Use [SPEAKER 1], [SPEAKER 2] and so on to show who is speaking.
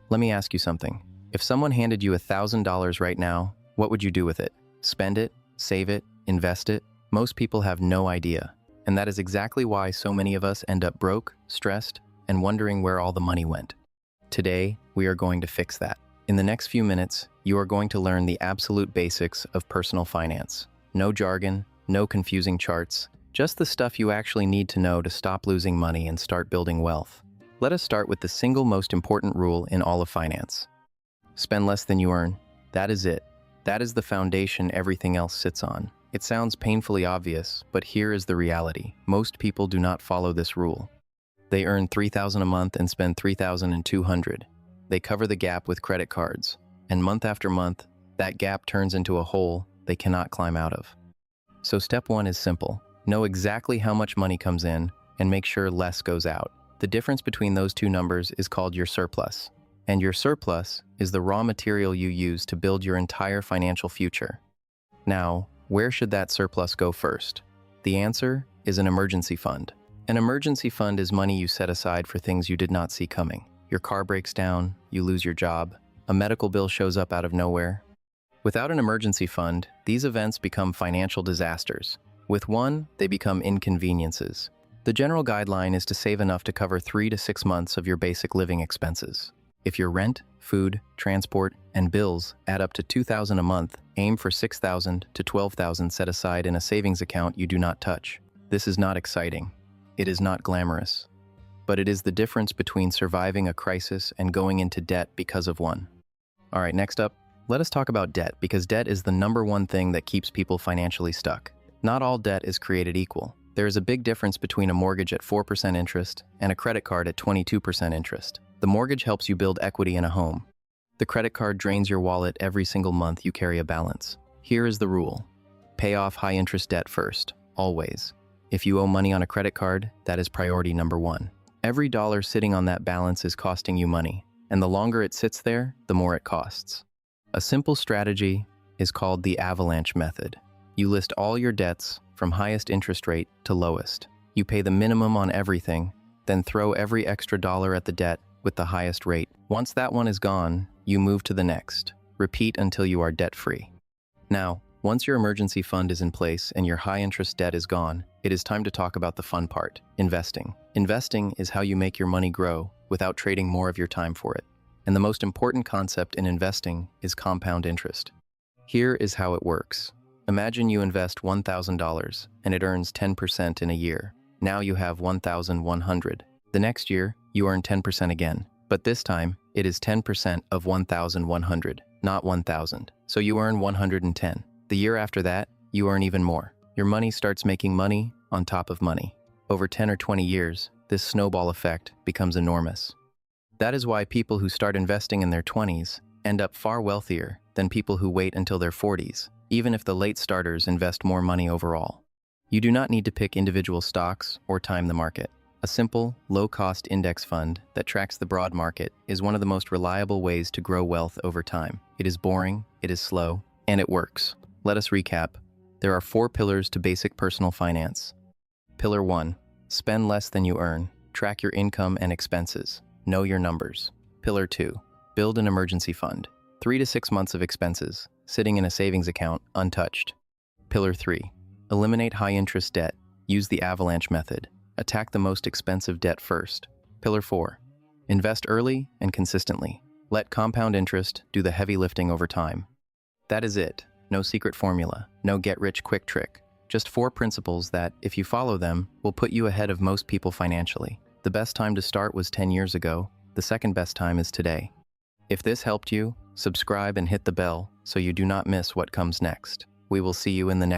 [SPEAKER 1] Let me ask you something. If someone handed you $1,000 right now, what would you do with it? Spend it? Save it? Invest it? Most people have no idea. And that is exactly why so many of us end up broke, stressed, and wondering where all the money went. Today, we are going to fix that. In the next few minutes, you are going to learn the absolute basics of personal finance. No jargon, no confusing charts, just the stuff you actually need to know to stop losing money and start building wealth. Let us start with the single most important rule in all of finance. Spend less than you earn. That is it. That is the foundation everything else sits on. It sounds painfully obvious, but here is the reality. Most people do not follow this rule. They earn $3,000 a month and spend $3,200. They cover the gap with credit cards, and month after month, that gap turns into a hole they cannot climb out of. So step one is simple. Know exactly how much money comes in and make sure less goes out. The difference between those two numbers is called your surplus. And your surplus is the raw material you use to build your entire financial future. Now, where should that surplus go first? The answer is an emergency fund. An emergency fund is money you set aside for things you did not see coming. Your car breaks down, you lose your job, a medical bill shows up out of nowhere. Without an emergency fund, these events become financial disasters. With one, they become inconveniences. The general guideline is to save enough to cover 3 to 6 months of your basic living expenses. If your rent, food, transport, and bills add up to $2,000 a month, aim for $6,000 to $12,000 set aside in a savings account you do not touch. This is not exciting. It is not glamorous. But it is the difference between surviving a crisis and going into debt because of one. All right, next up, let us talk about debt, because debt is the number one thing that keeps people financially stuck. Not all debt is created equal. There is a big difference between a mortgage at 4% interest and a credit card at 22% interest. The mortgage helps you build equity in a home. The credit card drains your wallet every single month you carry a balance. Here is the rule. Pay off high-interest debt first, always. If you owe money on a credit card, that is priority number one. Every dollar sitting on that balance is costing you money, and the longer it sits there, the more it costs. A simple strategy is called the avalanche method. You list all your debts from highest interest rate to lowest. You pay the minimum on everything, then throw every extra dollar at the debt with the highest rate. Once that one is gone, you move to the next. Repeat until you are debt-free. Now, once your emergency fund is in place and your high-interest debt is gone, it is time to talk about the fun part, investing. Investing is how you make your money grow without trading more of your time for it. And the most important concept in investing is compound interest. Here is how it works. Imagine you invest $1,000 and it earns 10% in a year. Now you have $1,100. The next year, you earn 10% again. But this time, it is 10% of 1,100, not 1,000. So you earn 110. The year after that, you earn even more. Your money starts making money on top of money. Over 10 or 20 years, this snowball effect becomes enormous. That is why people who start investing in their 20s end up far wealthier than people who wait until their 40s, even if the late starters invest more money overall. You do not need to pick individual stocks or time the market. A simple, low-cost index fund that tracks the broad market is one of the most reliable ways to grow wealth over time. It is boring, it is slow, and it works. Let us recap. There are 4 pillars to basic personal finance. Pillar 1. Spend less than you earn. Track your income and expenses. Know your numbers. Pillar 2. Build an emergency fund. 3 to 6 months of expenses, sitting in a savings account, untouched. Pillar 3. Eliminate high-interest debt. Use the avalanche method. Attack the most expensive debt first. Pillar 4. Invest early and consistently. Let compound interest do the heavy lifting over time. That is it. No secret formula. No get-rich-quick trick. Just 4 principles that, if you follow them, will put you ahead of most people financially. The best time to start was 10 years ago. The second best time is today. If this helped you, subscribe and hit the bell so you do not miss what comes next. We will see you in the next